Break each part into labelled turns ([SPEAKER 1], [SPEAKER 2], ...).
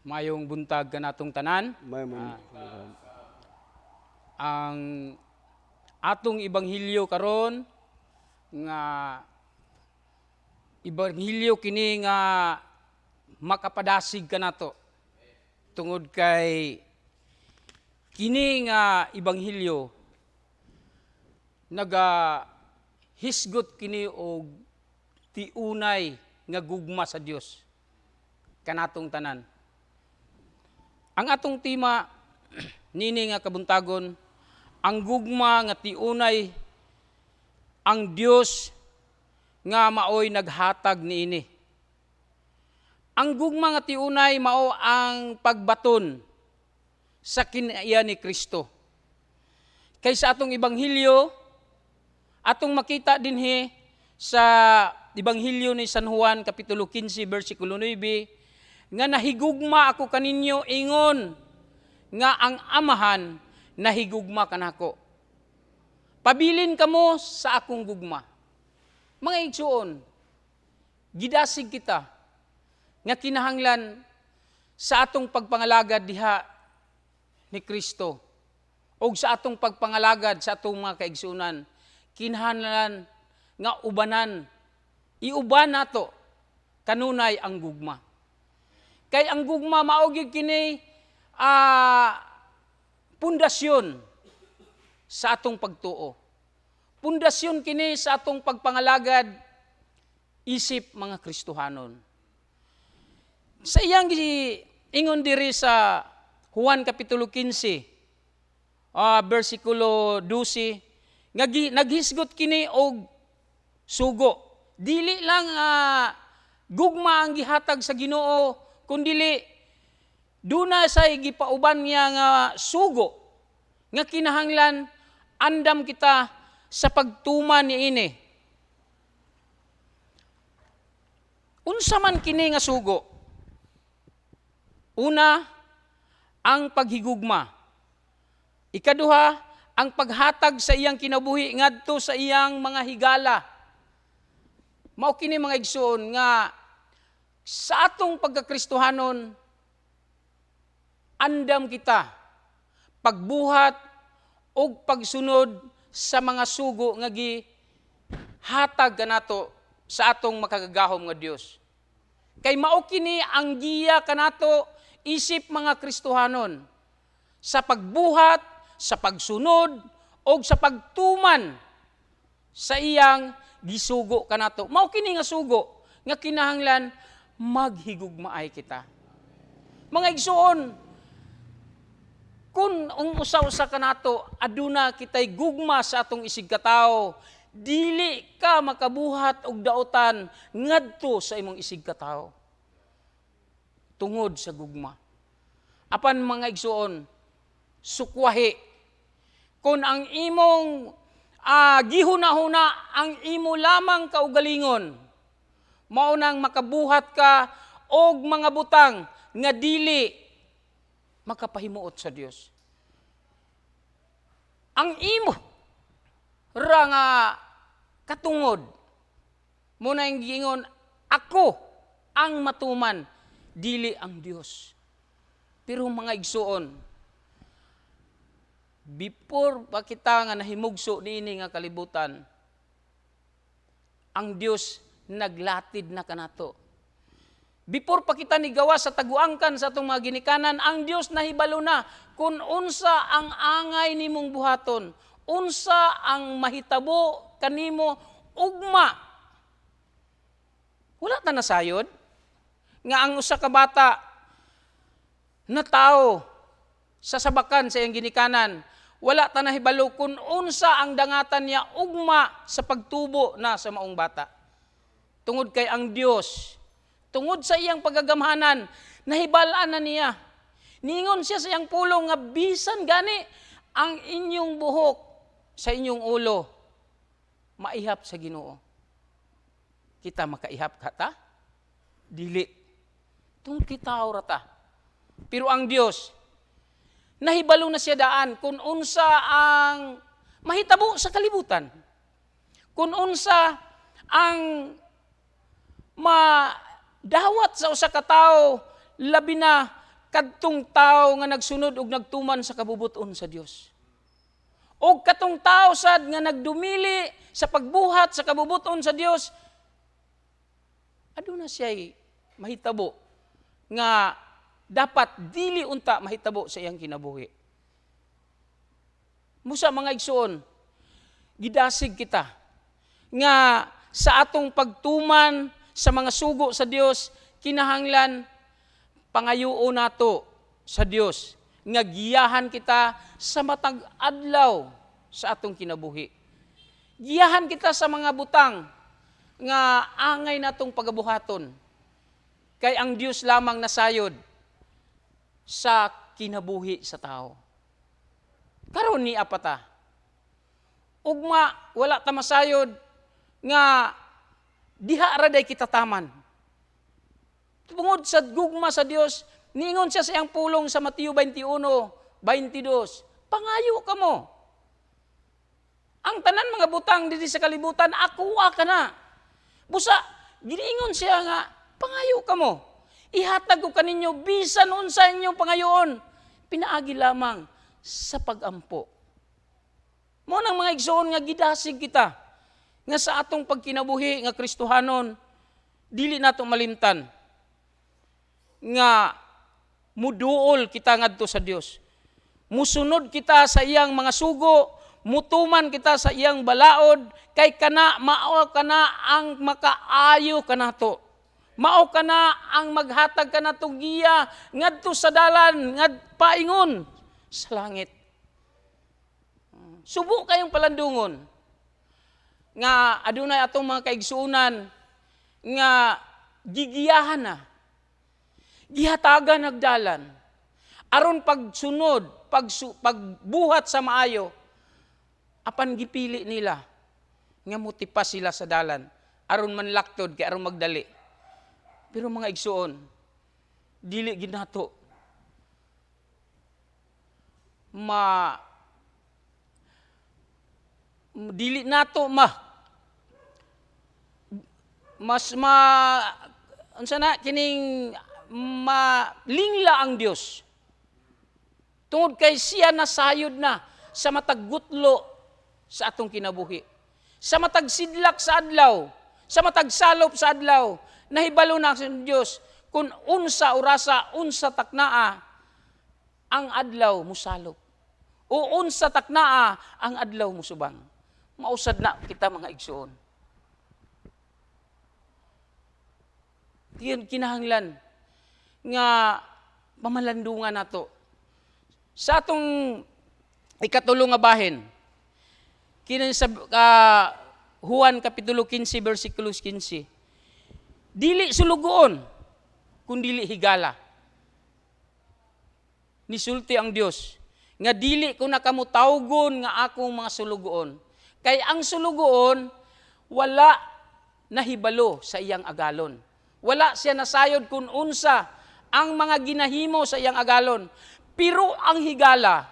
[SPEAKER 1] Mayong buntag kanatong tanan.
[SPEAKER 2] May man.
[SPEAKER 1] Ang atong ibanghilyo karon nga ibanghilyo kini nga makapadasig kanato tungod kay kini nga ibanghilyo hisgot kini og tiunay nga gugma sa Dios kanatong tanan. Ang atong tema nini nga kabuntagon, ang gugma nga tiunay ang Dios nga maoy naghatag niini. Ang gugma nga tiunay mao ang pagbaton sa kinaiya ni Kristo. Kaysa atong ibanghilyo, atong makita dinhi sa Ibanghilyo ni San Juan, Kapitulo 15, versikulo 9, nga nahigugma ako kaninyo ingon nga ang amahan nahigugma kanako. Pabilin kamo sa akong gugma. Mga igsuon, gidasig kita nga kinahanglan sa atong pagpangalagad diha ni Kristo o sa atong pagpangalagad sa atong mga kaigsunan, kinahanglan nga ubanan, iuban nato kanunay ang gugma. Kay ang gugma maugid kini pundasyon sa atong pagtuo. Pundasyon kini sa atong pagpangalagad isip mga Kristohanon. Sa iyang ingon diri sa Juan Kapitulo 15, versikulo 12, naghisgot kini og sugo. Dili lang gugma ang gihatag sa Ginoo, kundili duna sa gipauban niya nga sugo nga kinahanglan andam kita sa pagtuman niini. Unsa man kini nga sugo? Una, ang paghigugma. Ikaduha, ang paghatag sa iyang kinabuhi ngadto sa iyang mga higala. Mao kini mga igsoon nga sa atong pagkakristohanon, andam kita pagbuhat o pagsunod sa mga sugo nga gihatag kanato sa atong makagagahom nga Dios. Kay mao kini ang giya kanato isip mga Kristohanon sa pagbuhat, sa pagsunod o sa pagtuman sa iyang gisugo kanato. Mao kini nga sugo nga kinahanglan maghigugmaay kita. Mga igsuon, kung usa-usa kanato aduna kitay gugma sa atong isig katawo, dili ka makabuhat og daotan ngadto sa imong isig katawo. Tungod sa gugma. Apan mga igsuon, sukwahi. Kung ang imong gihuna-huna ang imo lamang kaugalingon, mao nang makabuhat ka og mga butang nga dili makapahimuot sa Dios. Ang imo ra nga katungod mo na yung giingon, ako ang matuman, dili ang Dios. Pero mga igsuon, before pa kita nga nahimugso niini nga kalibutan, ang Dios naglatid na kanato. Before pa kita nigawa sa taguangkan sa atong mga ginikanan, ang Dios nahibalo na kung unsa ang angay nimong buhaton, unsa ang mahitabo kanimo ugma. Wala ta nasayod nga ang usa ka bata na tao sa sabakan sa iyang ginikanan, wala ta nahibalo kung unsa ang dangatan niya ugma sa pagtubo na sa maong bata. Tungod kay ang Dios, tungod sa iyang pagagamhanan, nahibalaan na niya. Ningon siya sa iyang pulong nga bisan gani ang inyong buhok sa inyong ulo, maihap sa Ginoo. Kita makaihap ka ta? Dili. Tungod kita ta. Pero ang Dios, nahibalo na siya daan kung unsa ang mahitabo sa kalibutan. Kung unsa ang madawat sa usa ka tawo labi na kadtong tao nga nagsunod ug nagtuman sa kabubuton sa Dios. O katong tao sad nga nagdumili sa pagbuhat sa kabubuton sa Dios, aduna siya'y mahitabo nga dapat dili unta mahitabo sa iyang kinabuhi. Musa mga igsoon, gidasig kita nga sa atong pagtuman sa mga sugo sa Dios, kinahanglan pangayuo nato sa Dios nga giyahan kita sa matag adlaw sa atong kinabuhi. Giyahan kita sa mga butang nga angay natong pagabuhaton. Kay ang Dios lamang nasayod sa kinabuhi sa tao. Karon ni apata. Ugma wala ta masayod nga diha raday kita taman. Tungod sa gugma sa Dios, ningon siya sa iyang pulong sa Mateo 21:22, pangayo ka mo. Ang tanan mga butang diri sa kalibutan, akuha ka na. Busa, giningon siya nga, pangayo ka mo. Ihatag ko kaninyo, bisan unsa inyong pangayoon. Pinaagi lamang sa pagampo. Mo nang mga igsoon nga gidasig kita, nga sa atong pagkinabuhi nga Kristohanon, dili nato malimtan, nga muduol kita ngadto sa Dios. Musunod kita sa iyang mga sugo, mutuman kita sa iyang balaod, kay kana mao kana ang makaayo kanato. Mao kana ang maghatag kanatong giya ngadto sa dalan ngad paingon sa langit. Subo kayong palandungon nga adunay atong mga kaigsuunan nga gigiyahan na, gihatagan nagdalan aron pagsunod, pagbuhat sa maayo, apan gipili nila nga mutipas sila sa dalan aron manlaktod kay aron magdali. Pero mga igsuon, dili ginato dili nato unsa na kining malingla ang Dios. Tungod kay siya nasayod na sa matag gutlo sa atong kinabuhi. Sa matag sidlak sa adlaw, sa matag salop sa adlaw, nahibalo na sa Dios kung unsa orasa, unsa taknaa ang adlaw musalop. O unsa taknaa ang adlaw musubang. Mausad na kita mga igsoon. Diyan kinahanglan nga pamalandungan nato. Sa atong ikatulo nga bahin, kini sa Juan kapitulo 15 versikulo 15. Dili sulugoon kun dili higala. Nisulti ang Dios nga dili ko nakamutawgon nga akong mga sulugoon. Kay ang sulugoon wala nahibalo sa iyang agalon. Wala siya nasayod kun unsa ang mga ginahimo sa iyang agalon. Pero ang higala,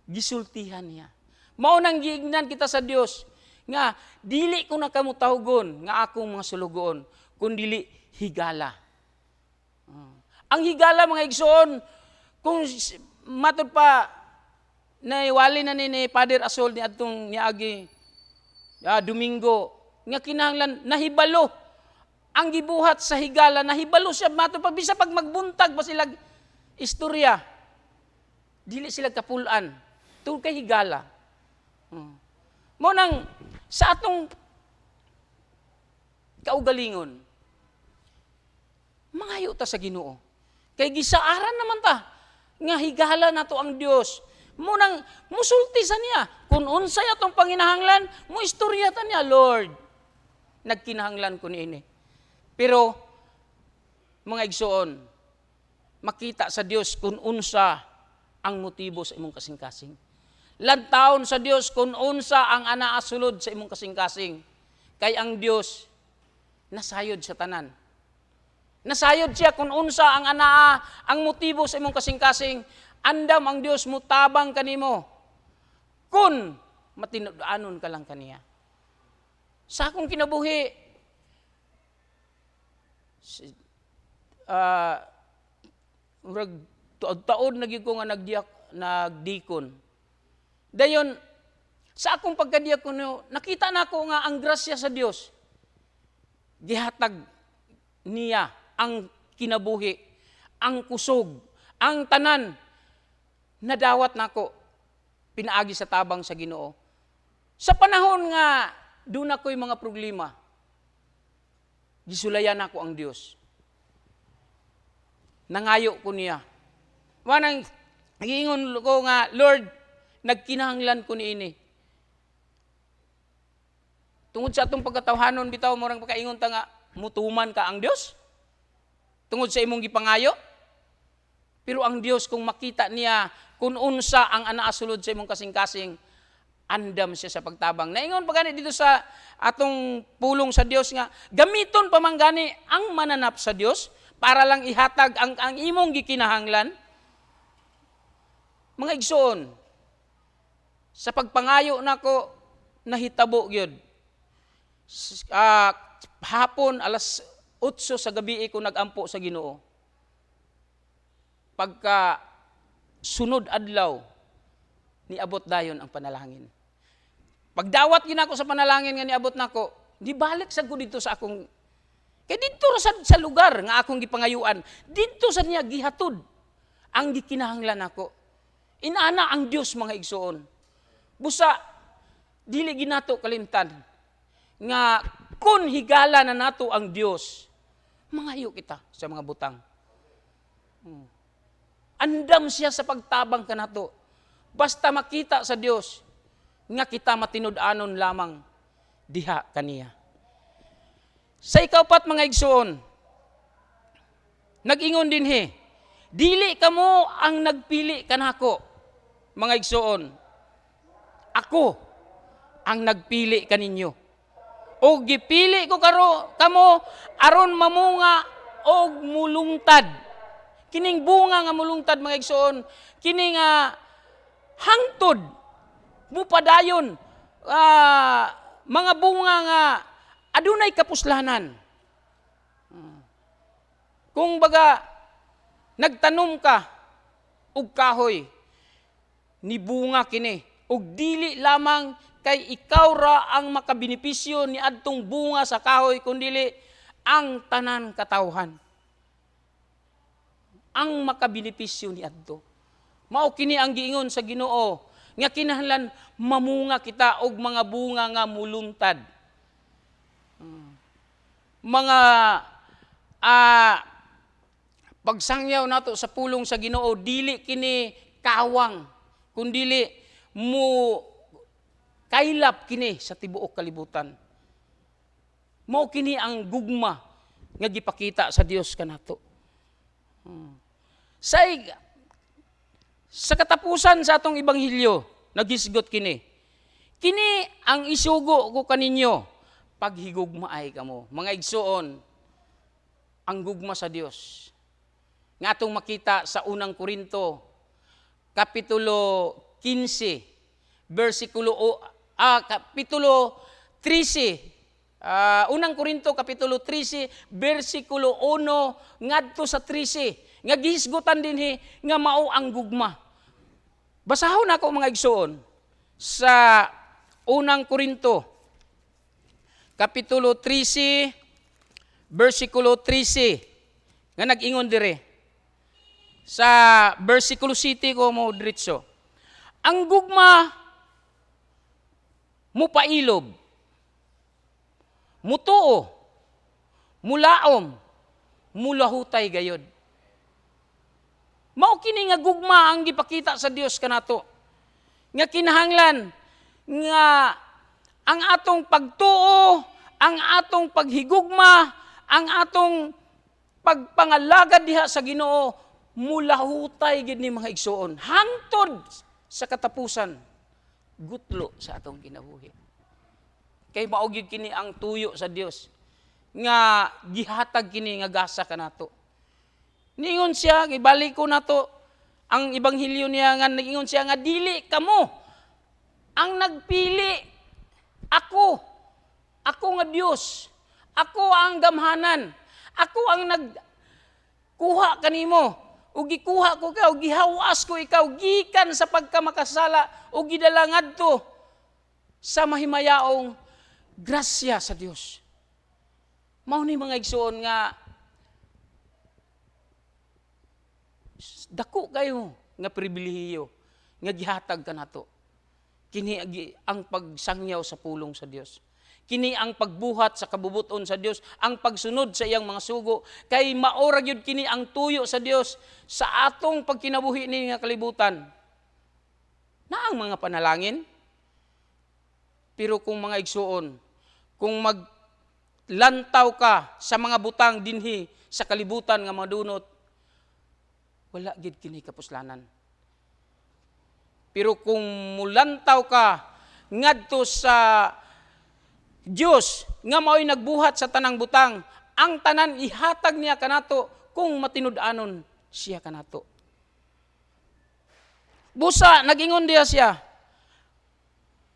[SPEAKER 1] gisultihan niya. Mao nang giignan kita sa Dios nga dili ko nakamutawgon nga akong mga sulugoon, kundi higala. Ang higala mga igsoon, kung matod pa naiwali na ni Father Asol ni adtong niagi Domingo, nga kinahanglan nahibalo ang gibuhat sa higala, nahibalo siya matod pa bisa pag magbuntag pa sila istorya, dili sila kapulan tungod kay higala. Mo nang sa atong kaugalingon, mangayo ta sa Ginoo. Kay gisaaran naman ta nga higala nato ang Dios. Mo nang musulti sa niya kun unsay atong panginahanglan, mo istorya ta niya, Lord. Nagkinahanglan ko niini. Pero mga igsoon, makita sa Dios kung unsa ang motibo sa imong kasing-kasing. Lantawon sa Dios kung unsa ang anaa sulod sa imong kasing-kasing. Kay ang Dios nasayod sa tanan. Nasayod siya kung unsa ang anaa, ang motibo sa imong kasing-kasing. Andam ang Dios mutabang kanimo kun matinud-anon ka lang kaniya. Sa akong kinabuhi, Murag taon na gyud ko nga nagdikon. Dayon sa akong pagkadiakono, nakita na ko nga ang grasya sa Dios gihatag niya ang kinabuhi, ang kusog, ang tanan nadawat nako pinaagi sa tabang sa Ginoo. Sa panahon nga doon ako'y mga problema, gisulayan ako ang Dios. Nangayo ko niya. Wanang giingon ko nga, Lord, nagkinahanglan ko niini. Tungod sa atong pagkatawhanon bitaw mo rang pagkaingon ta nga mutuman ka ang Dios. Tungod sa imong gipangayo. Pero ang Dios kung makita niya kung unsa ang anaasulod sa imong kasing-kasing, andam siya sa pagtabang. Naingon pa gani dito sa atong pulong sa Dios nga gamiton pa man gani ang mananap sa Dios para lang ihatag ang imong gikinahanglan. Mga igsoon, sa pagpangayo nako nahitabo gyud. Hapon alas 8 sa gabi ko nagampo sa Ginoo. Pagka sunod adlaw niabot dayon ang panalangin. Pagdawat ginako sa panalangin nga niabot nako, di balik sad ko dito sa akong kay dito sa lugar nga akong gipangayuan, dito sa niya gihatod ang gikinahanglan nako. Inaana ang Dios mga igsoon. Busa dili ginato kalimtan nga kun higala na nato ang Dios, mangayo kita sa mga butang. Andam siya sa pagtabang kanato. Basta makita sa Dios nga kita matinud-anon lamang diha kaniya. Sa ikaapat mga igsoon, nag-ingon dinhi, dili kamo ang nagpili kanako, mga igsoon. Ako ang nagpili kaninyo. O gipili ko kamo aron mamunga og mulungtad. Kining bunga nga mulungtad mga igsoon, kini nga hangtod mupadayon mga bunga nga adunay kapuslanan. Kung baga nagtanom ka og kahoy, ni bunga kini og dili lamang kay ikaw ra ang makabenepisyo ni adtong bunga sa kahoy kundili ang tanan katawhan. Ang makabenepisyo ni adto. Mao kini ang giingon sa Ginoo nga kinahanglan mamunga kita og mga bunga nga mulungtad. Mga pagsangyaw nato sa pulong sa Ginoo dili kini kawang kundili mo kailap kini sa tibuok kalibutan. Mao kini ang gugma nga gipakita sa Dios kanato. Sa katapusan sa atong ibanghilyo, nagisgot kini. Kini ang isugo ko kaninyo, paghigugmaay kamo. Mga igsoon, ang gugma sa Dios. Nga atong makita sa unang Korinto, Kapitulo 15, Kapitulo 13, unang Korinto, Kapitulo 13, versikulo 1, ngadto sa 13, nga gihisgutan dinhi nga mao ang gugma. Basahon ako mga igsoon sa unang Korinto, Kapitulo 13, versikulo 13, nga nag-ingon dire. Sa versikulo 7 ko mo diretso. Ang gugma mupailob, mutuo, mulaom, mulahutay gayod. Mao kini nga gugma ang gipakita sa Dios kanato. Nga kinahanglan nga ang atong pagtuo, ang atong paghigugma, ang atong pagpangalagad diha sa Ginoo mulahutay gid ni mga igsoon hangtod sa katapusan gutlo sa atong kinabuhi. Kay mao gyud kini ang tuyo sa Dios nga gihatag kini nga gasa kanato. Niingon siya, ibalik ko nato ang ibanghilyo niya nga niingon siya nga dili kamo ang nagpili, ako nga Dios, ako ang gamhanan, ako ang nagkuha kanimo ug gikuha ko ikaw, gihawas ko ikaw gikan sa pagkamakasala ug gidala ngadto sa mahimayaong grasya sa Dios. Mao ni mga igsoon nga dako kayo nga pribilehiyo nga gihatag kanato. Kini ang pagsangyaw sa pulong sa Dios. Kini ang pagbuhat sa kabubuton sa Dios, ang pagsunod sa iyang mga sugo, kay maora gyud kini ang tuyo sa Dios sa atong pagkinabuhi ni nga kalibutan. Na ang mga panalangin. Pero kung mga igsuon, kung maglantaw ka sa mga butang dinhi sa kalibutan nga madunot, wala gid kini kapuslanan. Pero kung mulantaw ka ngadto sa Dios nga mao'y nagbuhat sa tanang butang, ang tanan ihatag niya kanato kung matinud-anon siya kanato. Busa nagingon diya siya,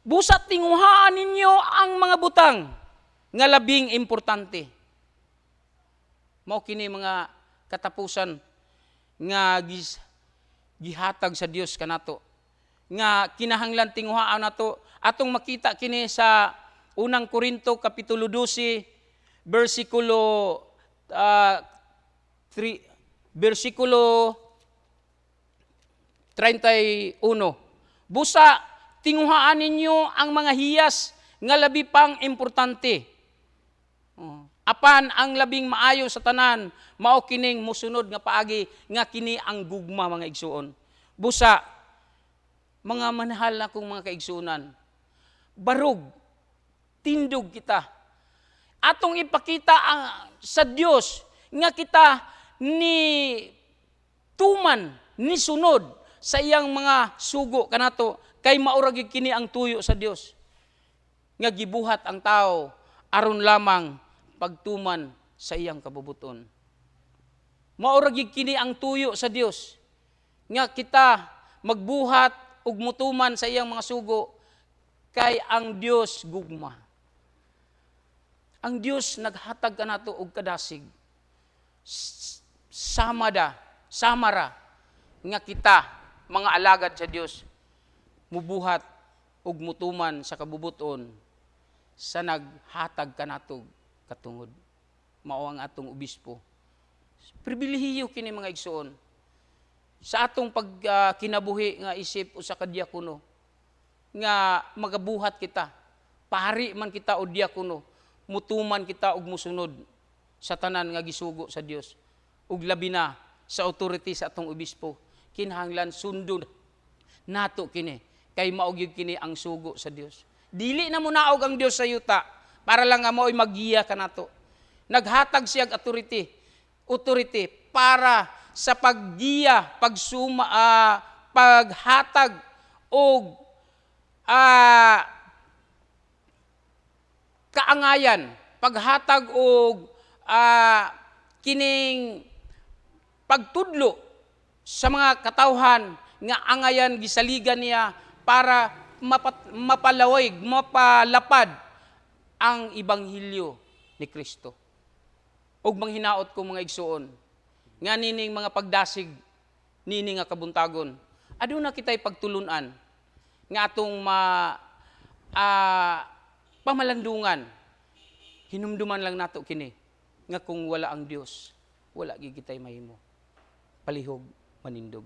[SPEAKER 1] busa tinguhaan ninyo ang mga butang nga labing importante. Mao kini mga katapusan nga gihatag sa Dios kanato, nga kinahanglan tinguhaan nato. Atong makita kini sa unang Korinto kapitulo 12 versikulo 31. Busa tinguhaan ninyo ang mga hiyas nga labi pang importante. Apan ang labing maayo sa tanan mao kining musunod nga paagi nga kini ang gugma mga igsuon. Busa mga manahal na kong mga kaigsuonan, barog tindog kita. Atong ipakita sa Dios nga kita ni tuman ni sunod sa iyang mga sugo kanato, kay maura gyud kini ang tuyo sa Dios. Nga gibuhat ang tao aron lamang pagtuman sa iyang kabubuton. Maura gyud kini ang tuyo sa Dios. Nga kita magbuhat ug mutuman sa iyang mga sugo, kay ang Dios gugma. Ang Dios naghatag kanato og kadasig. Samara nga kita mga alagad sa Dios mubuhat ug mutuman sa kabubuton sa naghatag kanato katungod. Mao ang atong obispo. Pribilehiyo kini mga igsoon sa atong pagkinabuhi nga isip usa ka diakono nga magabuhat kita. Pari man kita o diakono, mutuman kita og musunod sa tanan nga gisugo sa Dios. Ug labi na sa authority sa atong obispo, kinahanglan sundon nato kini, kay mao gyud kini ang sugo sa Dios. Dili na mo naog ang Dios sa yuta para lang nga mao'y maggiya kanato. Naghatag siya og authority para sa paggiya, paghatag og kaangayan, paghatag og kining pagtudlo sa mga katawhan nga angayan gisaligan niya para mapalawig, mapalapad ang ibanghilyo ni Kristo. Og manghinaot ko mga igsuon, nga nining mga pagdasig, nining nga kabuntagon, aduna kitay pagtulunan, nga atong pamalandungan, hinumduman lang nato kini, nga kung wala ang Dios, wala gid kitay mahimo. Palihog, manindog.